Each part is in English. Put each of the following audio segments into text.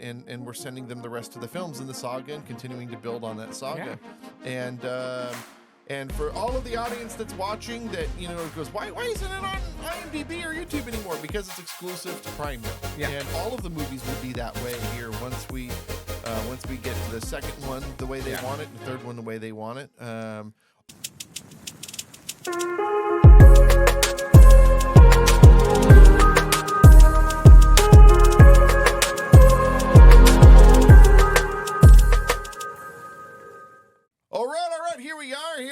and we're sending them the rest of the films in the saga and continuing to build on that saga. And for all of the audience that's watching that, goes, why isn't it on IMDb or YouTube anymore? Because it's exclusive to Prime now. Yeah. And all of the movies will be that way here once we get to the second one the way they want it, and the third one the way they want it. All right, here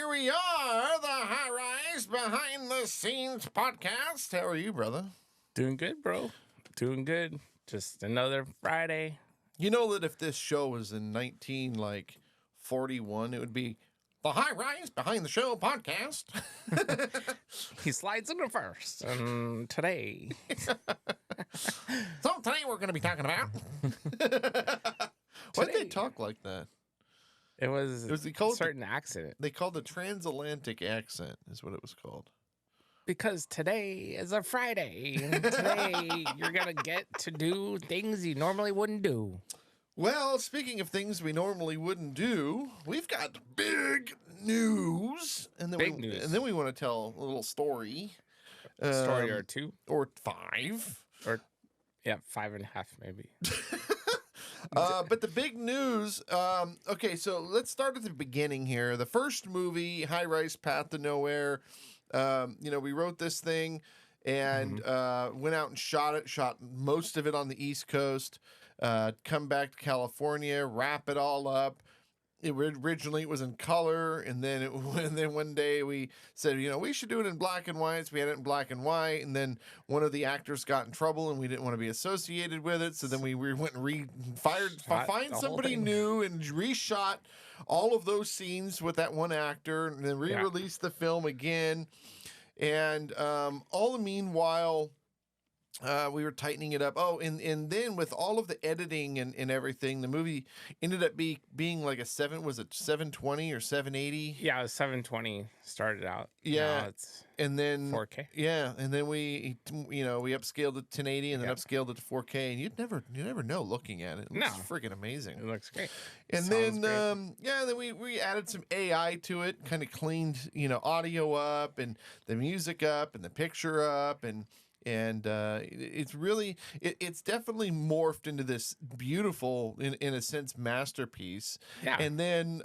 we are, the High Rise Behind the Scenes podcast. How are you, brother? Doing good, bro. Doing good. Just another Friday. You know that if this show was in 1941, it would be the High Rise Behind the Show podcast. He slides into first. And today. So today we're going to be talking about... Why did they talk like that? It was a certain accent. They called the transatlantic accent is what it was called. Because today is a Friday. And today you're going to get to do things you normally wouldn't do. Well, speaking of things we normally wouldn't do, we've got big news. And then news. And then we want to tell a little story. A story or two. Or 5. Or, 5.5 maybe. But the big news, okay, so let's start at the beginning here. The first movie, High Rise Path to Nowhere, we wrote this thing and went out and shot most of it on the East Coast, come back to California, wrap it all up. Originally, it was in color, and then one day we said, we should do it in black and white. So we had it in black and white, and then one of the actors got in trouble, and we didn't want to be associated with it. So then we went and find somebody new, and reshot all of those scenes with that one actor, and then re-released the film again. And all the meanwhile, we were tightening it up. Oh, and then with all of the editing and everything, the movie ended up being like a 720 or 780? Yeah, it was 720 started out. Yeah. Now it's and then 4K. Yeah, and then we upscaled it to 1080 and then upscaled it to 4K, and you never know looking at it. It looks freaking amazing. It looks great. And then then we added some AI to it, kind of cleaned, audio up and the music up and the picture up, and it's really it's definitely morphed into this beautiful, in a sense, masterpiece. Yeah. And then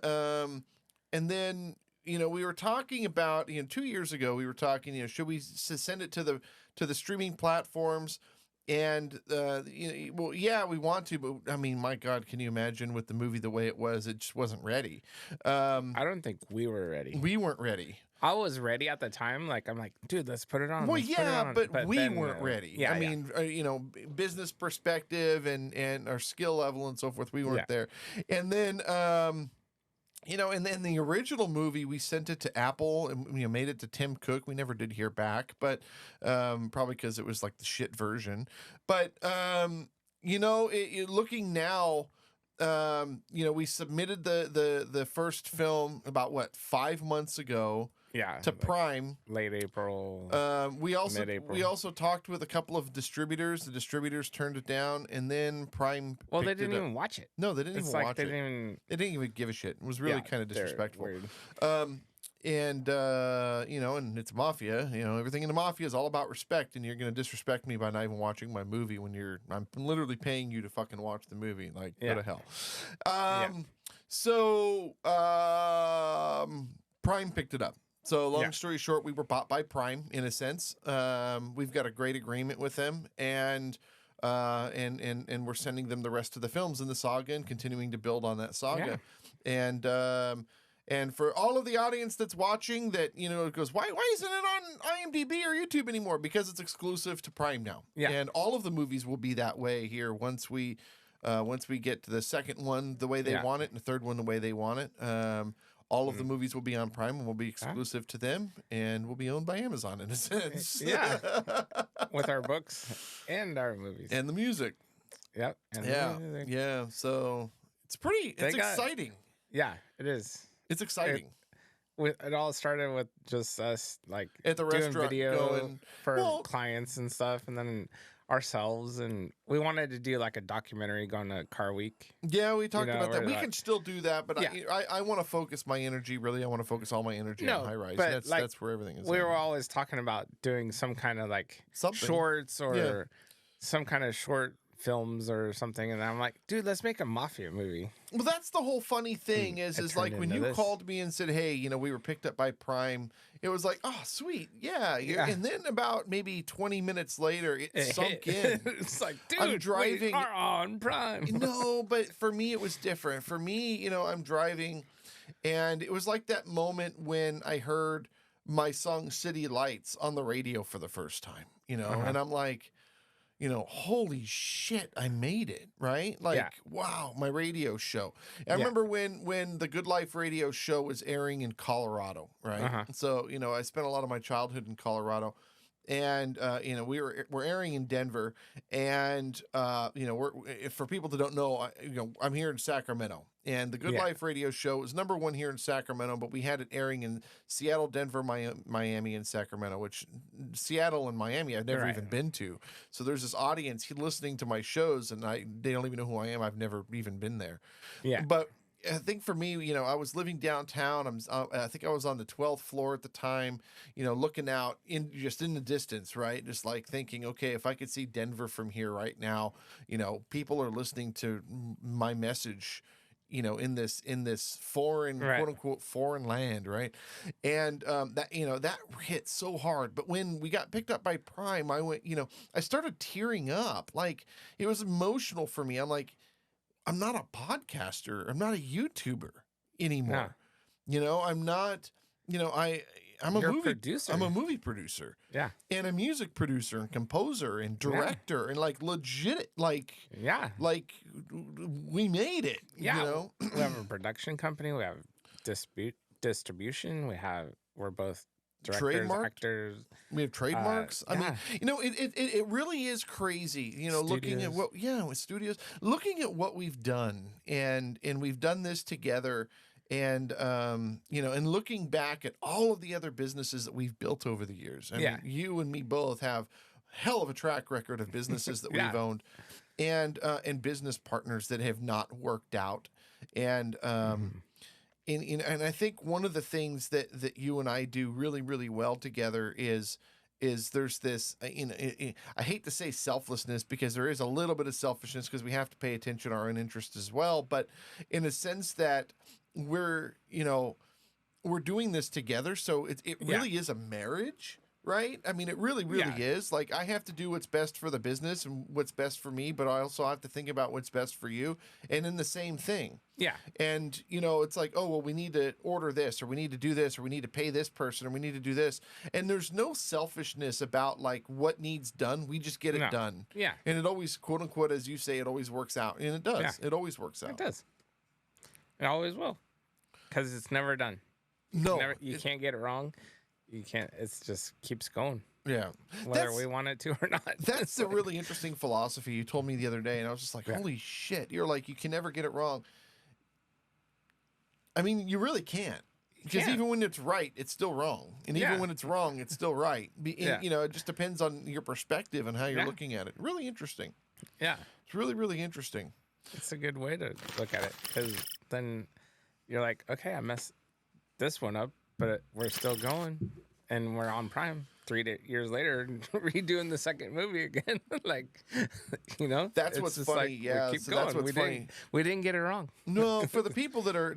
we were talking about 2 years ago, we were talking, should we send it to the streaming platforms? And we want to, but I mean, my God, can you imagine with the movie the way it was? It just wasn't ready. I don't think we were ready. We weren't ready. I was ready at the time. I'm like, dude, let's put it on. Well, yeah, but we weren't ready. Yeah, I mean, business perspective and our skill level and so forth, we weren't there. And then, and then the original movie, we sent it to Apple and made it to Tim Cook. We never did hear back, but probably because it was like the shit version. But looking now. We submitted the first film about 5 months ago. Yeah, to Prime, late April. Mid-April. We also talked with a couple of distributors. The distributors turned it down, and then Prime. Well, they didn't even watch it. No, they didn't even watch it. They didn't even give a shit. It was really kind of disrespectful. Weird. And it's mafia. Everything in the mafia is all about respect, and you're going to disrespect me by not even watching my movie when I'm literally paying you to fucking watch the movie. Go to hell. So Prime picked it up. So long story short, we were bought by Prime in a sense. We've got a great agreement with them, and we're sending them the rest of the films in the saga and continuing to build on that saga. And for all of the audience that's watching that, goes, why isn't it on IMDb or YouTube anymore? Because it's exclusive to Prime now. Yeah. And all of the movies will be that way here once we get to the second one the way they want it and the third one the way they want it. All of the movies will be on Prime and will be exclusive to them and will be owned by Amazon in a sense. Yeah. With our books and our movies. And the music. Yep. And yeah. So it's exciting. Yeah, it is. It's exciting. It all started with just us at the doing restaurant video going for clients and stuff, and then ourselves, and we wanted to do like a documentary going to Car Week. Yeah, we talked about that. where We like, can still do that, but Yeah. I want to focus my energy. Really, I want to focus all my energy on No, High Rise. but, like, That's where everything is. we at. were always talking about doing some kind of like Something. shorts or some kind of short films or something, and I'm like, dude, let's make a mafia movie. Well, that's the whole funny thing it is like turned when into you this. called me and said, hey, we were picked up by Prime. It was like, oh, sweet. Yeah. Yeah. And then about maybe 20 minutes later, it sunk in. It's like, dude, I'm driving. we are on Prime. No, but for me, it was different. For me, I'm driving, and it was like that moment when I heard my song City Lights on the radio for the first time, and I'm like, holy shit, I made it, right? Like, wow, my radio show. I remember when the Good Life radio show was airing in Colorado, right? So, I spent a lot of my childhood in Colorado. And we're airing in Denver, and we're, for people that don't know, I'm here in Sacramento, and the Good Life radio show is #1 here in Sacramento, but we had it airing in Seattle, Denver, Miami, and Sacramento. Which Seattle and Miami I've never even been to. So there's this audience listening to my shows, and they don't even know who I am. I've never even been there. Yeah, but I think for me, I was living downtown. I think I was on the 12th floor at the time, looking out in the distance, right? Just like thinking, okay, if I could see Denver from here right now, people are listening to my message, in this foreign, quote unquote, foreign land, right? And that hit so hard. But when we got picked up by Prime, I went, I started tearing up. Like, it was emotional for me. I'm like, I'm not a podcaster. I'm not a YouTuber anymore. I'm not, I'm a movie producer. I'm a movie producer. Yeah. And a music producer and composer and director and like legit, like we made it. Yeah. We have a production company. We have distribution. We're both directors, actors. We have trademarks. I mean, it really is crazy, looking at with studios, looking at what we've done, and we've done this together, and and looking back at all of the other businesses that we've built over the years. I mean, you and me both have hell of a track record of businesses that we've owned, and business partners that have not worked out, and And I think one of the things that you and I do really, really well together is there's this, I hate to say selflessness, because there is a little bit of selfishness, because we have to pay attention to our own interests as well. But in a sense that we're doing this together. So it really is a marriage. Right? I mean, it really, really is. Like, I have to do what's best for the business and what's best for me, but I also have to think about what's best for you. And in the same thing. Yeah. And, it's like, oh, well, we need to order this, or we need to do this, or we need to pay this person, or we need to do this. And there's no selfishness about, like, what needs done. We just get it done. Yeah. And it always, quote unquote, as you say, it always works out. And it does. Yeah. It always works out. It does. It always will. Because it's never done. No. You can't get it wrong. You can't. It's just keeps going. Yeah, whether we want it to or not. That's a really interesting philosophy you told me the other day, and I was just like, "Holy shit!" You're like, you can never get it wrong. I mean, you really can't, because even when it's right, it's still wrong, and even when it's wrong, it's still right. It just depends on your perspective and how you're looking at it. Really interesting. Yeah, it's really, really interesting. It's a good way to look at it, because then you're like, okay, I messed this one up, but we're still going, and we're on Prime 3 years later, redoing the second movie again. That's what's funny. Like, keep going. That's what's funny. We didn't get it wrong. No, for the people that are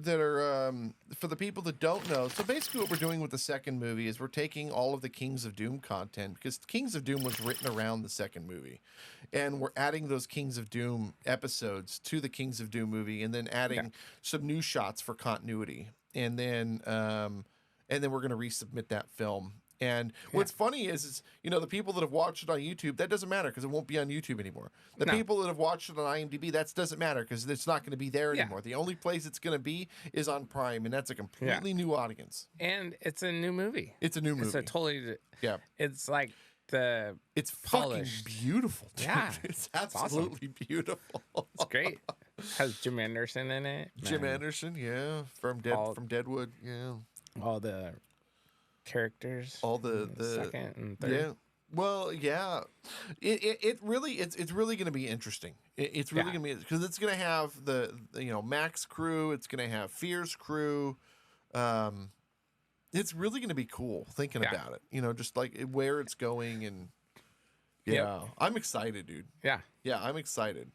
for the people that don't know. So basically, what we're doing with the second movie is we're taking all of the Kings of Doom content, because Kings of Doom was written around the second movie, and we're adding those Kings of Doom episodes to the Kings of Doom movie, and then adding some new shots for continuity, and then we're going to resubmit that film. And what's funny is the people that have watched it on YouTube, that doesn't matter, because it won't be on YouTube anymore. The people that have watched it on IMDb, that doesn't matter, because it's not going to be there anymore. The only place it's going to be is on Prime, and that's a completely new audience. And it's a new movie. It's a new movie. It's a totally It's like it's polished. Fucking beautiful. Dude. Yeah, it's absolutely beautiful. It's great. Has Jim Anderson in it. Jim Anderson, from Deadwood, all the characters, all the second and third. Well, yeah, it really it's really going to be interesting. It's really Yeah. going to be because it's going to have the Mac's crew. It's going to have Fear's crew. Um, it's really going to be cool thinking Yeah. about it. Just like where it's going and yeah, Yep. I'm excited, dude. Yeah. Yeah, I'm excited.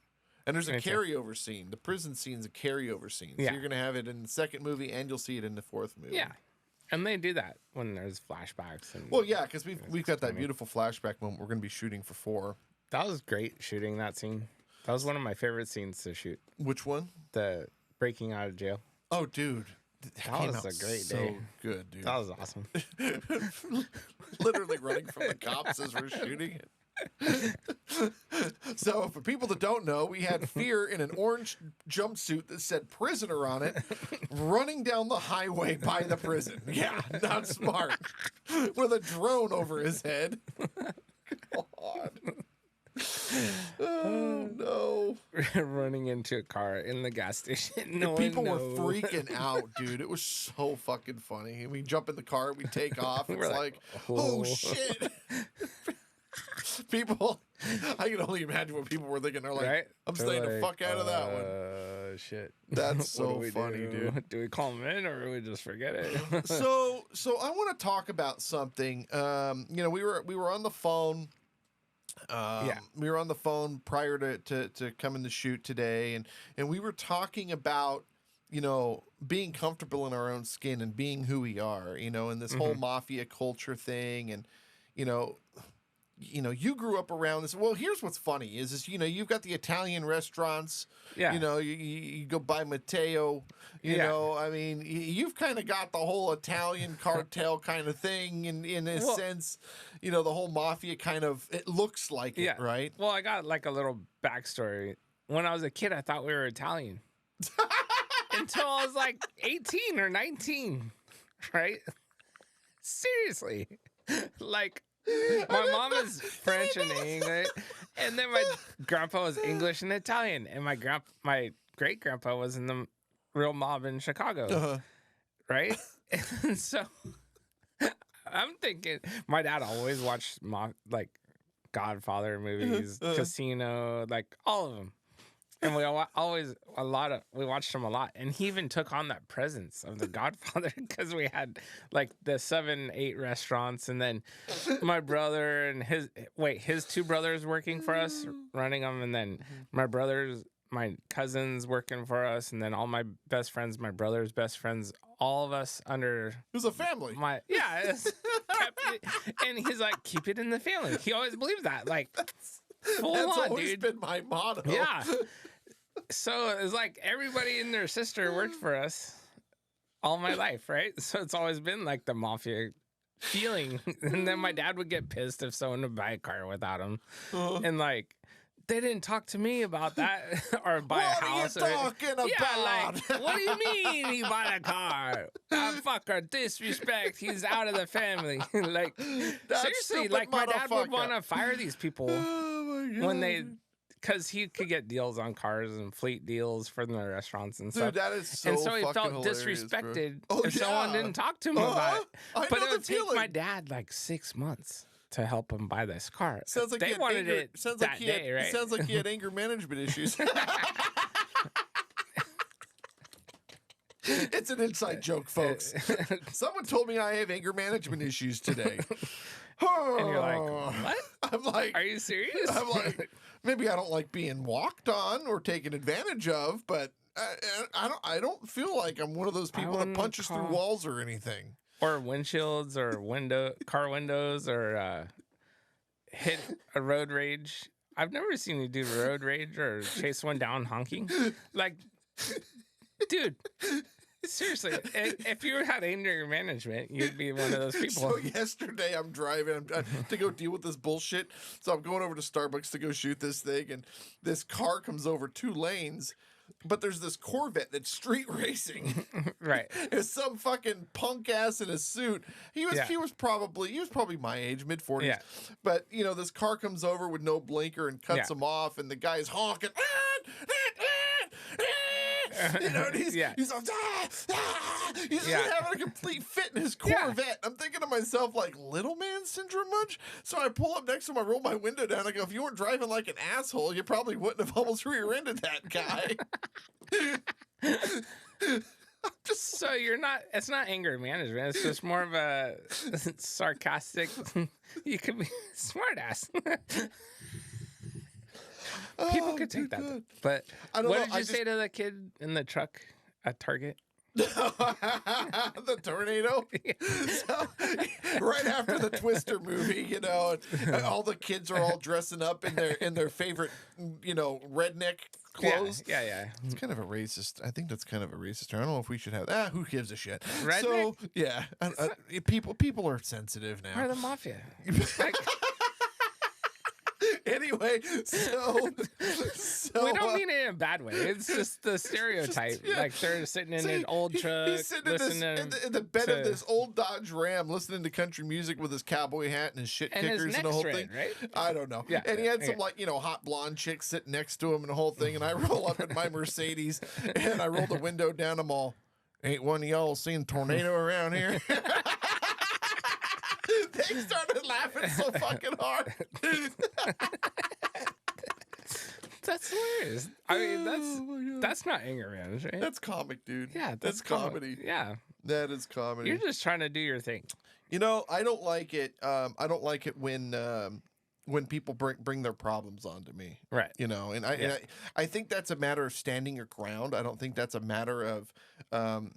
And there's a Me too. carryover scene. The prison scene's a carryover scene. So Yeah. you're going to have it in the second movie and you'll see it in the fourth movie. Yeah. And they do that when there's flashbacks. And Well, yeah, because we've got that funny. beautiful flashback moment we're going to be shooting for 4. That was great shooting that scene. That was one of my favorite scenes to shoot. Which one? The breaking out of jail. Oh, dude. That came was out a great so day. good, dude. That was awesome. Literally running from the cops as we're shooting it. So, for people that don't know, we had Fear in an orange jumpsuit that said prisoner on it, running down the highway by the prison. Yeah, not smart. With a drone over his head. God. Oh, no. Running into a car in the gas station. No People one were knows. freaking out, dude. It was so fucking funny. We jump in the car, we take off. It's We're like, like, oh "Oh." shit. People, I can only imagine what people were thinking. They're like, Right? I'm They're staying the like, fuck out of that one. Shit. That's What so do we funny, do? dude. Do we call him in or do we just forget it? So I want to talk about something. We were on the phone. Yeah. We were on the phone prior to coming to shoot today, and we were talking about being comfortable in our own skin and being who we are, and this whole mafia culture thing, and you grew up around this. Well, here's what's funny is you've got the Italian restaurants. Yeah. You go by Matteo. Yeah. I mean, you've kind of got the whole Italian cartel kind of thing in a sense. The whole mafia kind of, it looks like Yeah. it, right? Well, I got like a little backstory. When I was a kid, I thought we were Italian. Until I was like 18 or 19, right? Seriously. Like, my mom is French and English, and then my grandpa was English and Italian, and my great grandpa was in the real mob in Chicago, right? And so I'm thinking, my dad always watched like Godfather movies, Casino, like all of them. And we we watched him a lot. And he even took on that presence of the Godfather because we had like the 7-8 restaurants. And then my brother and his 2 brothers working for us, running them. And then my cousins working for us. And then all my best friends, my brother's best friends, all of us under. It was a family. And he's like, keep it in the family. He always believed that. Like, full That's on, always dude. been my motto. Yeah. So it's like everybody and their sister worked for us all my life, right? So it's always been like the mafia feeling. And then my dad would get pissed if someone would buy a car without him. And like, they didn't talk to me about that or buy a house. What are you talking about? Yeah, like, what do you mean he bought a car? That fucker, disrespect. He's out of the family. Like, That seriously, stupid like my dad would motherfucker. want to fire these people Oh my God. when they, because he could get deals on cars and fleet deals from the restaurants and stuff. Dude, that is so And so he fucking felt hilarious, bro. disrespected Oh, if someone yeah. didn't talk to him about it. I But know it the would take feeling. my dad like 6 months to help him buy this car. Sounds like they he had wanted anger, it sounds that like he had, day, right? Sounds like he had anger management issues. It's an inside joke, folks. Someone told me I have anger management issues today. And you're like, what? I'm like, Are you serious? I'm like, maybe I don't like being walked on or taken advantage of, but I don't feel like I'm one of those people that wouldn't punches through call- walls or anything. Or windshields or car windows or hit a road rage. I've never seen you do road rage or chase one down honking. Like, dude, seriously, if you had anger management, you'd be one of those people. So yesterday I'm driving to go deal with this bullshit. So I'm going over to Starbucks to go shoot this thing, and this car comes over 2 lanes. But there's this Corvette that's street racing. Right. It's some fucking punk ass in a suit. He was probably my age, mid-40s. Yeah. But this car comes over with no blinker and cuts Yeah. him off, and the guy's honking. You know, and he's like, he's just having a complete fit in his Corvette. I'm thinking to myself, like, little man syndrome much? So I pull up next to him, I roll my window down, I go, if you weren't driving like an asshole, you probably wouldn't have almost rear-ended that guy. So it's not anger management. It's just more of a sarcastic, you could be smart ass. People could take that. Good. But I don't what know, did you say to the kid in the truck at Target? The tornado. So, right after the Twister movie, you know, all the kids are all dressing up in their favorite, you know, redneck clothes. Yeah. It's kind of a racist. I think that's kind of a racist term. I don't know if we should have that. Who gives a shit? Redneck? So yeah, people are sensitive now. Or the mafia. Anyway, so we don't mean it in a bad way. It's just the stereotype. Like they're sitting in an old truck, he's sitting listening in the bed of this old Dodge Ram, listening to country music with his cowboy hat and his shit kickers and the whole thing. Right? I don't know. Yeah, and he had some like, you know, hot blonde chick sitting next to him and the whole thing. And I roll up in my Mercedes and I roll the window down. I'm all, ain't one of y'all seen a tornado around here? They started laughing so fucking hard. That's hilarious. I mean, that's not anger management. That's comic, dude. Yeah, that's comedy. Yeah, that is comedy. You're just trying to do your thing. You know, I don't like it. I don't like it when people bring their problems onto me. Right. You know, and I think that's a matter of standing your ground. I don't think that's a matter of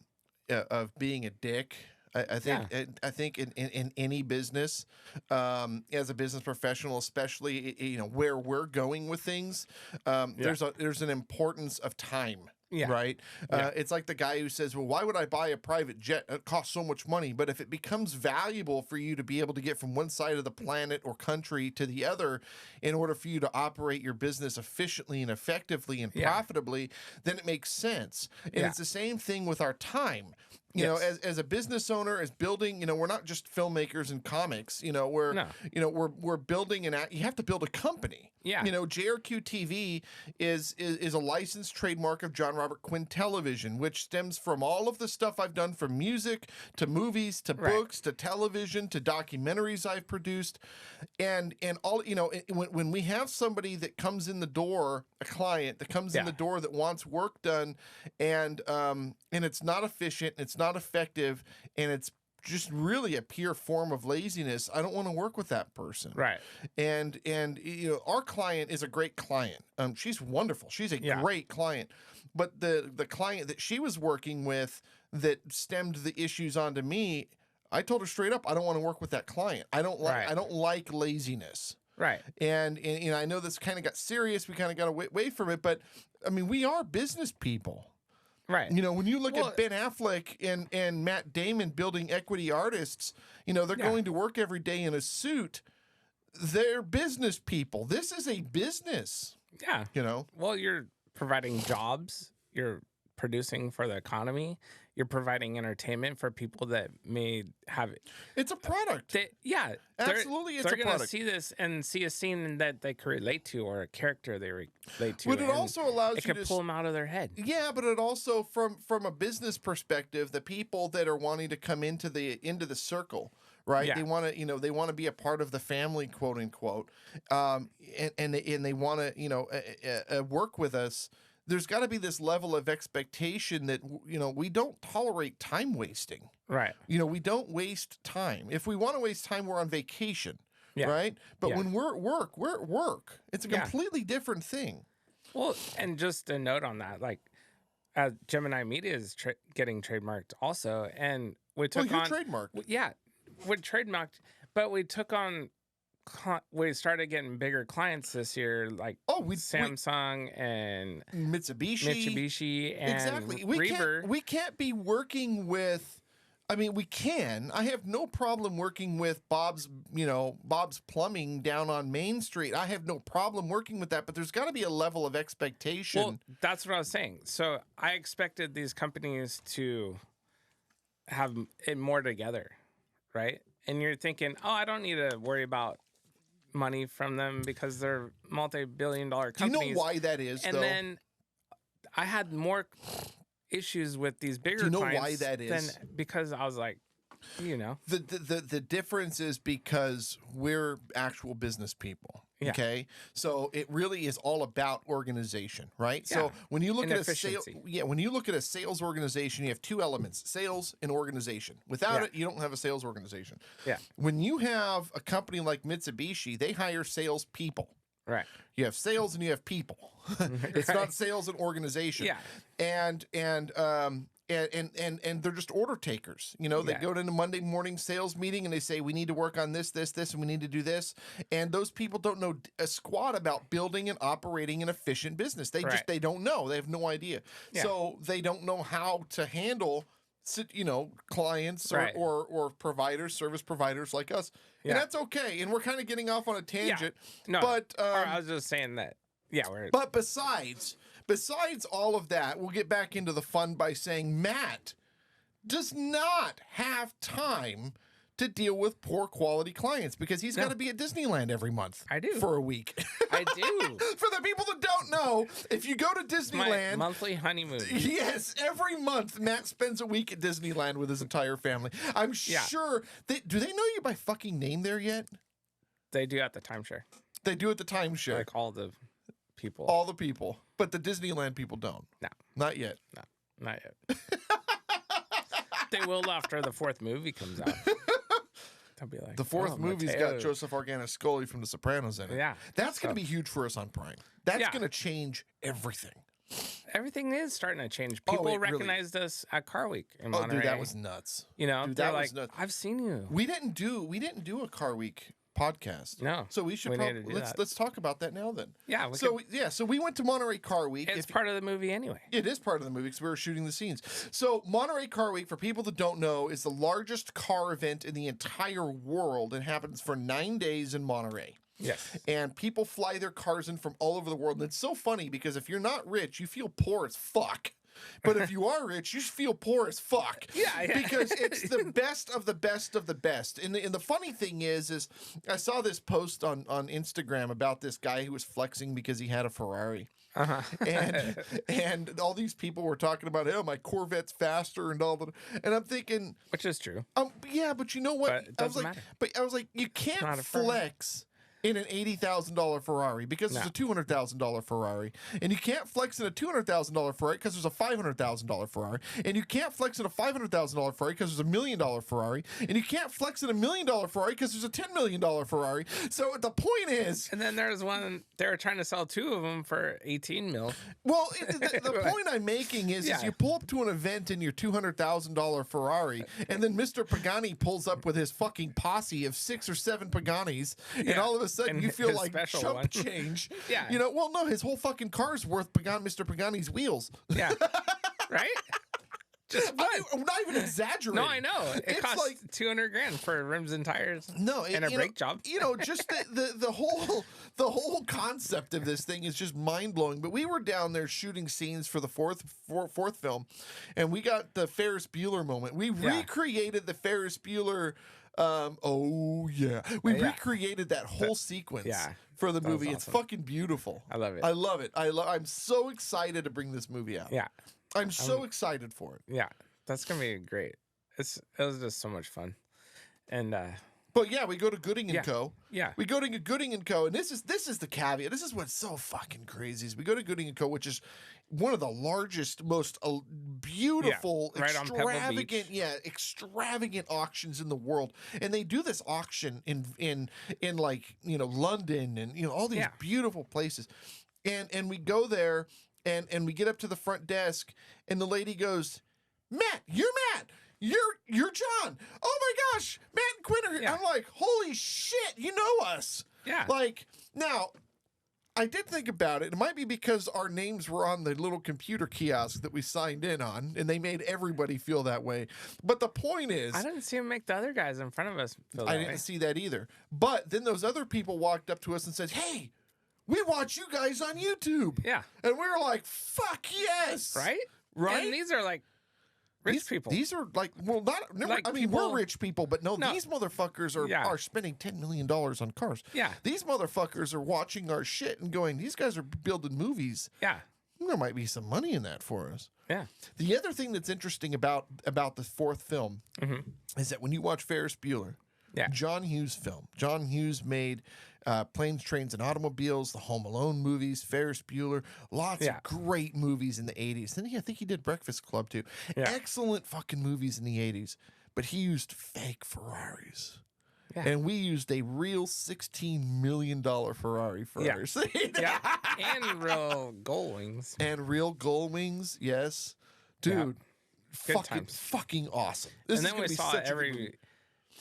being a dick. I think in any business, as a business professional, especially, you know, where we're going with things, there's an importance of time. Yeah. Right. It's like the guy who says, well, why would I buy a private jet? It costs so much money. But if it becomes valuable for you to be able to get from one side of the planet or country to the other in order for you to operate your business efficiently and effectively and profitably, then it makes sense. And it's the same thing with our time. You know, as a business owner, as building, you know, we're not just filmmakers and comics. You know, we're building you have to build a company. Yeah. You know, JRQ TV is a licensed trademark of Jon Robert Quinn Television, which stems from all of the stuff I've done, from music to movies to books to television to documentaries I've produced, and all. You know, when we have somebody that comes in the door, a client that comes in the door that wants work done, and it's not efficient, it's not effective, and it's just really a pure form of laziness, I don't want to work with that person. Right. And you know, our client is a great client. She's wonderful. She's a great client. But the client that she was working with that stemmed the issues onto me, I told her straight up, I don't want to work with that client. I don't like laziness. Right. And you know, I know this kind of got serious. We kind of got away from it, but I mean, we are business people. Right. You know, when you look at Ben Affleck and Matt Damon building equity artists, you know, they're going to work every day in a suit. They're business people. This is a business. Yeah. You know? Well, you're providing jobs. You're producing for the economy. You're providing entertainment for people that may have it. It's a product. Absolutely, it's a they're going to product. see this and see a scene that they could relate to or a character they relate to. But it also allows it you could to pull them out of their head. Yeah, but it also, from a business perspective, the people that are wanting to come into the circle, right? Yeah. They want to, you know, they want to be a part of the family, quote unquote, and they want to, you know, work with us. There's got to be this level of expectation that, you know, we don't tolerate time wasting. Right. You know, we don't waste time. If we want to waste time, we're on vacation, right? But when we're at work. It's a completely different thing. Well, and just a note on that, like, Gemini Media is getting trademarked also, and we took on trademarked. Yeah, we're trademarked, but we took on. We started getting bigger clients this year, like Samsung and Mitsubishi and Reaver. We can't be working with. I mean, we can. I have no problem working with Bob's Plumbing down on Main Street. I have no problem working with that, but there's got to be a level of expectation. Well, that's what I was saying. So I expected these companies to have it more together, right? And you're thinking, oh, I don't need to worry about money from them because they're multi-billion-dollar companies. Do you know why that is, and though? then I had more issues with these bigger Do you know clients. why that is? Because I was like, The difference is because we're actual business people. Yeah. Okay, so it really is all about organization, right? Yeah. So when you look And at a sales, efficiency. when you look at a sales organization, you have two elements: sales and organization. Without Yeah. it, you don't have a sales organization. Yeah. When you have a company like Mitsubishi, they hire sales people. Right. You have sales and you have people. It's not sales and organization. Yeah. And they're just order takers. You know, they Yeah. go to the Monday morning sales meeting and they say, we need to work on this, and we need to do this. And those people don't know a squat about building and operating an efficient business. They Right. they don't know. They have no idea. Yeah. So they don't know how to handle, you know, clients Right. or providers, service providers like us. Yeah. And that's okay. And we're kind of getting off on a tangent. No, But or I was just saying that. Yeah, we're but besides all of that, we'll get back into the fun by saying Matt does not have time to deal with poor quality clients because he's got to be at Disneyland every month. I do. For a week. I do. For the people that don't know, if you go to My Disneyland, monthly honeymoon. yes, every month Matt spends a week at Disneyland with his entire family. I'm sure do they know you by fucking name there yet? They do at the timeshare. They do at the timeshare. Like all the people. All the people, but the Disneyland people don't. No, Not yet. no, not yet. They will after the fourth movie comes out. They'll be like, The fourth "Oh, movie's Mateo." got Joseph Organa-Scully from The Sopranos in it. Yeah. That's going to be huge for us on Prime. That's Yeah. going to change everything. Everything is starting to change. Oh, People it really- recognized us at Car Week in Oh, Monterey. dude, that was nuts. You know, Dude, they're that like, was nuts. I've seen you. We didn't do a Car Week podcast. No. So we should We need probably to do that. let's talk about that now then. Yeah. So we went to Monterey Car Week. It's part of the movie anyway. It is part of the movie because we were shooting the scenes. So Monterey Car Week, for people that don't know, is the largest car event in the entire world and happens for 9 days in Monterey. Yes. And people fly their cars in from all over the world. And it's so funny because if you're not rich, you feel poor as fuck. But if you are rich, you feel poor as fuck. Yeah. Because it's the best of the best of the best. And the funny thing is I saw this post on Instagram about this guy who was flexing because he had a Ferrari. Uh-huh. And all these people were talking about, oh, my Corvette's faster and all that. And I'm thinking, Which is true. yeah, but you know what? But it doesn't matter. But I was like, you can't not a Ferrari. flex in an $80,000 Ferrari because No. it's a $200,000 Ferrari, and you can't flex in a $200,000 Ferrari because there's a $500,000 Ferrari, and you can't flex in a $500,000 Ferrari because there's a $1 million Ferrari, and you can't flex in a $1 million Ferrari because there's a $10 million Ferrari. So the point is, And then there's one, they were trying to sell two of them for 18 mil. well, the point I'm making is Yeah. you pull up to an event in your $200,000 Ferrari, and then Mr. Pagani pulls up with his fucking posse of 6 or 7 Paganis, and Yeah. all of a sudden And you feel his like special chump one. change. Yeah. You know, well, no, his whole fucking car's worth Mr. Pagani's wheels. Yeah. Right? Just one. I'm not even exaggerating. No, I know. It It's costs like- 200 grand for rims and tires. No, And a you brake know, job. You know, just the whole concept of this thing is just mind blowing. But we were down there shooting scenes for the fourth film, and we got the Ferris Bueller moment. We recreated the Ferris Bueller. We Yeah. recreated that whole sequence. Yeah. For the That was movie. It's awesome. fucking beautiful. I love it. I love it. I'm so excited to bring this movie out. Yeah. I'm so excited for it. Yeah. That's going to be great. It was just so much fun. And But yeah, we go to Gooding and Co. yeah. We go to Gooding and Co. And this is the caveat. This is what's so fucking crazy. Is we go to Gooding and Co., which is one of the largest, most beautiful, right on Pebble extravagant, extravagant auctions in the world. And they do this auction in like, you know, London and, you know, all these beautiful places. And we go there and we get up to the front desk and the lady goes, Matt, you're Matt. You're John. Oh my gosh, Matt and Quinn are here. Yeah. I'm like, holy shit, you know us. Yeah. Like, now, I did think about it. It might be because our names were on the little computer kiosk that we signed in on, and they made everybody feel that way. But the point is, I didn't see him make the other guys in front of us feel that I way. didn't see that either. But then those other people walked up to us and said, hey, we watch you guys on YouTube. Yeah. And we were like, fuck yes. Right? Right? And these are like rich people. These are like, well, Like I mean, people- we're rich people, but no, these motherfuckers are spending $10 million on cars. Yeah. These motherfuckers are watching our shit and going, these guys are building movies. Yeah. there might be some money in that for us. Yeah. The other thing that's interesting about the fourth film is that when you watch Ferris Bueller, John Hughes film. John Hughes made Planes, Trains, and Automobiles, the Home Alone movies, Ferris Bueller, lots of great movies in the 80s. And I think he did Breakfast Club too. Yeah. Excellent fucking movies in the 80s. But he used fake Ferraris. Yeah. And we used a real $16 million Ferrari for our scene. Yeah. And real gold wings. And real gold wings, yes. Dude, fucking awesome. This and then we saw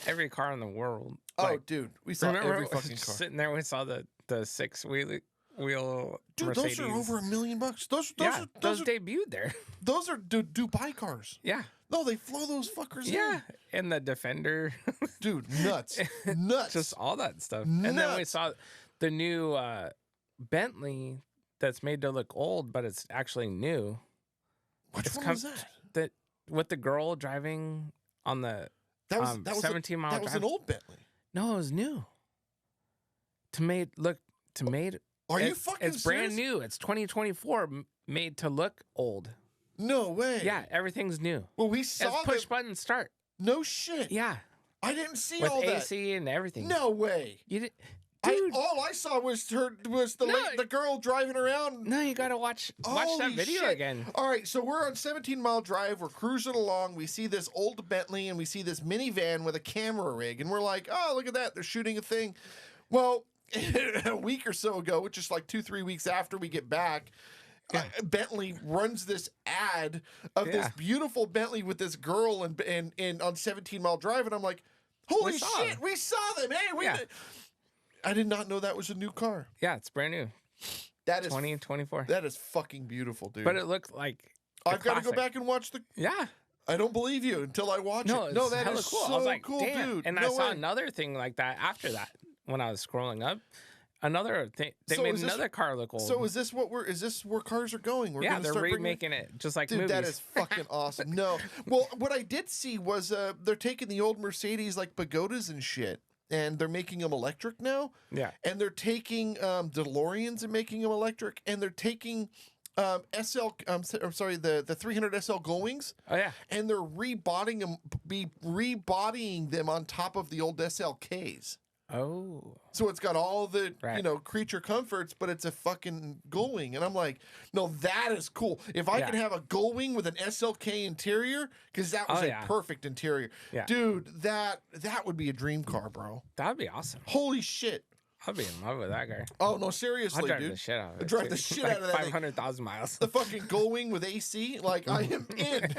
every car in the world. Oh, like, dude, we saw every fucking car. Sitting there, we saw the six-wheel dude, Mercedes. Those are over $1 million. Those debuted there. Those are Dubai cars. Yeah. No, they flow those fuckers in. Yeah, and the Defender. Dude, nuts. Just all that stuff. Nuts. And then we saw the new Bentley that's made to look old, but it's actually new. Which one was that? With the girl driving on the 17-mile drive. That was an old Bentley. No, it was new. Are you fucking It's serious? brand new. It's 2024, made to look old. No way. Yeah, everything's new. Well, we saw it's push button start. No shit. Yeah. I didn't see with all that. AC and everything. No way. You did. All I saw was the girl driving around. No, you gotta watch that video again. All right, so we're on 17-mile drive. We're cruising along. We see this old Bentley and we see this minivan with a camera rig, and we're like, "Oh, look at that! They're shooting a thing." Well, a week or so ago, which is like 2-3 weeks after we get back. Bentley runs this ad of this beautiful Bentley with this girl and on 17-mile drive, and I'm like, "Holy shit, we saw them!" Hey, I did not know that was a new car. Yeah, it's brand new. That is 2024. That is fucking beautiful, dude. But it looked like I've got to go back and watch the. Yeah. I don't believe you until I watch it. No, that is cool. So I was like, cool, damn. dude. And I saw another thing like that after that when I was scrolling up. Another thing, they made another car look old. So is this where cars are going? They're remaking it just like dude, movies. That is fucking awesome. No, well, what I did see was they're taking the old Mercedes like Pagodas and shit, and they're making them electric now. Yeah, and they're taking DeLoreans and making them electric, and they're taking the 300 SL Gullwings. Oh yeah, and they're rebodying them on top of the old SLKs. Oh. So it's got all the, creature comforts, but it's a fucking Gullwing. And I'm like, no, that is cool. If I could have a Gullwing with an SLK interior, because that was a perfect interior. Yeah. Dude, that would be a dream car, bro. That would be awesome. Holy shit. I'd be in love with that guy. Oh, no, seriously, I'd drive dude. The shit out of it. Drive the shit out of that 500,000 miles. The fucking Gullwing with AC, like, I am in.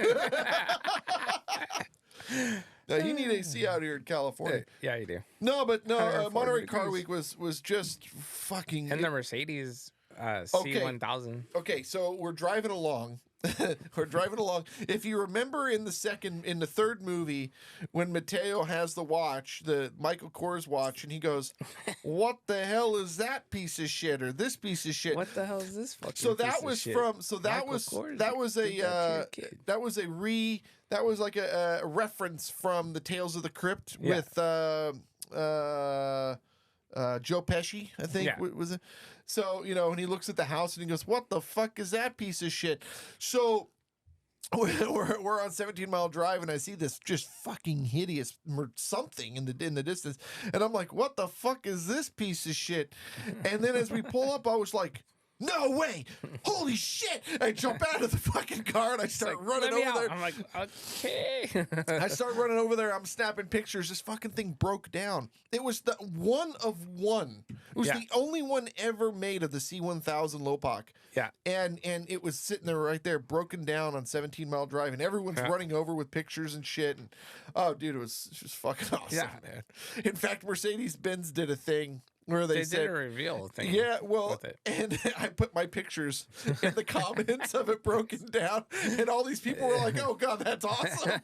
Now, you need AC out here in California. Yeah, you do. No, but Monterey Car Week was just fucking... And the Mercedes C1000. Okay, so we're driving along. If you remember in the third movie, when Mateo has the watch, the Michael Kors watch, and he goes, "What the hell is that piece of shit or this piece of shit? What the hell is this fucking?" So that was from. So that was like a reference from the Tales of the Crypt with Joe Pesci, I think was it. So, and he looks at the house and he goes, "What the fuck is that piece of shit?" So we're on 17-mile drive and I see this just fucking hideous something in the distance. And I'm like, "What the fuck is this piece of shit?" And then as we pull up, I was like, "No way! Holy shit!" I jump out of the fucking car and I start running over there. I'm like, okay. I start running over there. I'm snapping pictures. This fucking thing broke down. It was the one of one. It was the only one ever made of the C1000 Lopak. Yeah. And it was sitting there right there, broken down on 17-mile drive, and everyone's running over with pictures and shit. And oh, dude, it was just fucking awesome. Yeah, man. In fact, Mercedes-Benz did a thing where they said, did a reveal thing. Yeah, well, and I put my pictures in the comments of it broken down, and all these people were like, "Oh God, that's awesome."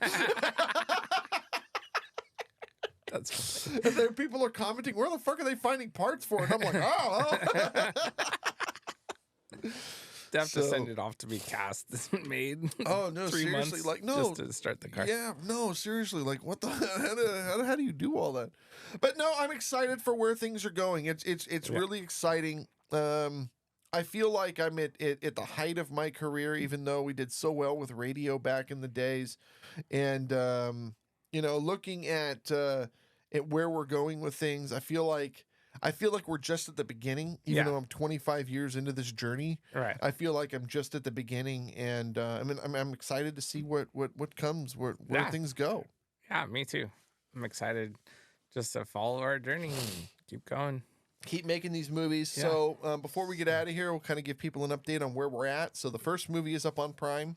That's funny. And then people are commenting, "Where the fuck are they finding parts for?" And I'm like, "Oh." They have to send it off to be cast and made. Oh no, 3 seriously, months like no, just to start the car. Yeah, no, seriously, like what the? How do you do all that? But no, I'm excited for where things are going. It's really exciting. I feel like I'm at the height of my career, even though we did so well with radio back in the days. And, looking at where we're going with things, I feel like we're just at the beginning, even though I'm 25 years into this journey. Right. I feel like I'm just at the beginning, and I'm excited to see what comes, where things go. Yeah, me too. I'm excited just to follow our journey and keep going. Keep making these movies. Yeah. So before we get out of here, we'll kind of give people an update on where we're at. So the first movie is up on Prime.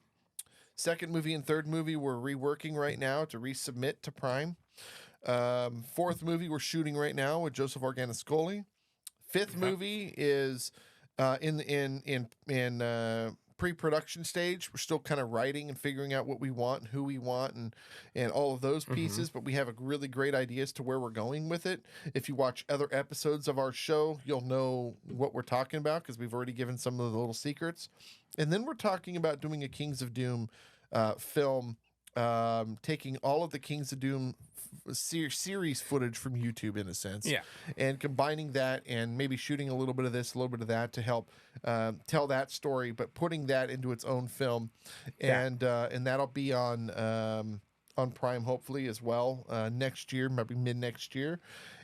Second movie and third movie we're reworking right now to resubmit to Prime. Fourth movie we're shooting right now with Joseph Organiscoli. Fifth movie is in pre-production stage. We're still kind of writing and figuring out what we want and who we want and all of those pieces, but we have a really great idea as to where we're going with it. If you watch other episodes of our show, you'll know what we're talking about because we've already given some of the little secrets. And then we're talking about doing a Kings of Doom film, taking all of the Kings of Doom series footage from YouTube, in a sense, and combining that and maybe shooting a little bit of this, a little bit of that to help tell that story, but putting that into its own film, and that'll be on Prime hopefully as well next year, maybe mid next year.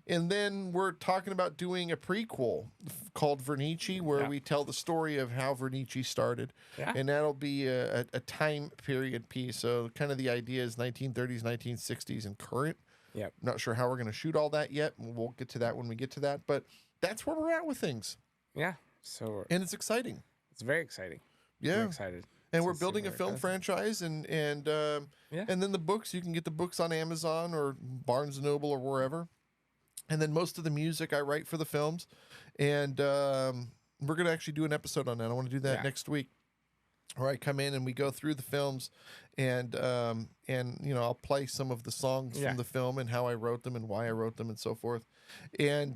And then we're talking about doing a prequel called Vernici, where we tell the story of how Vernici started. Yeah. And that'll be a time period piece. So kind of the idea is 1930s, 1960s, and current. Yep. Not sure how we're going to shoot all that yet. We'll get to that when we get to that. But that's where we're at with things. Yeah. And it's exciting. It's very exciting. Yeah. I'm excited. And we're building a film franchise, and then the books. You can get the books on Amazon or Barnes & Noble or wherever. And then most of the music I write for the films. And we're going to actually do an episode on that. I want to do that next week, where I come in and we go through the films and I'll play some of the songs from the film and how I wrote them and why I wrote them and so forth. And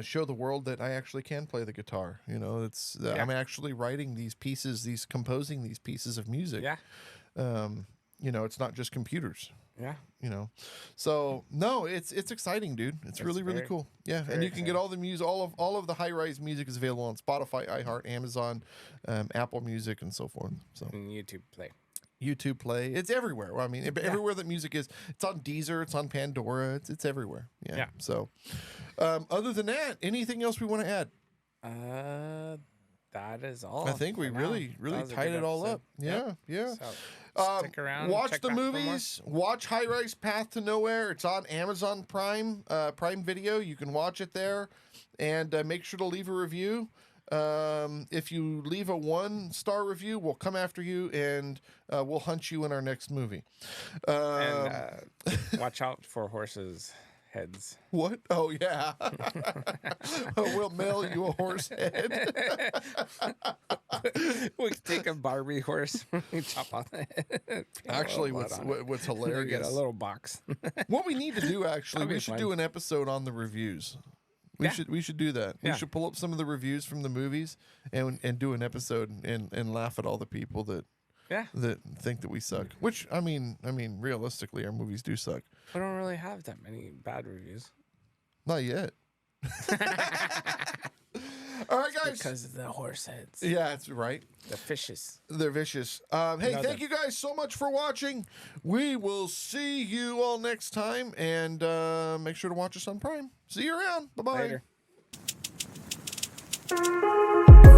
show the world that I actually can play the guitar. It's I'm actually writing these pieces, composing these pieces of music. Yeah. It's not just computers. Yeah. So no, it's exciting, dude. It's really, really cool. Yeah. And you can get all the music, all of the High Rise music is available on Spotify, iHeart, Amazon, Apple Music, and so forth. So and YouTube Play. It's everywhere. I mean, everywhere that music is. It's on Deezer. It's on Pandora. It's everywhere. Yeah. So, other than that, anything else we want to add? That is all. I think we really tied it all up. Yeah. So, stick around. Watch the movies. Watch High Rise Path to Nowhere. It's on Amazon Prime Video. You can watch it there, and make sure to leave a review. If you leave a 1-star review, we'll come after you and we'll hunt you in our next movie. And watch out for horses' heads. What? Oh, yeah. We'll mail you a horse head. We can take a Barbie horse, we chop off the head. Actually, what's hilarious, get a little box. What we need to do, actually, we should do an episode on the reviews. We should do that. We should pull up some of the reviews from the movies and do an episode and laugh at all the people that think that we suck. Which I mean, realistically, our movies do suck. We don't really have that many bad reviews. Not yet. All right, guys. Because of the horse heads. Yeah, that's right. The fishes. They're vicious. Hey, thank you guys so much for watching. We will see you all next time, and make sure to watch us on Prime. See you around. Bye-bye. Later.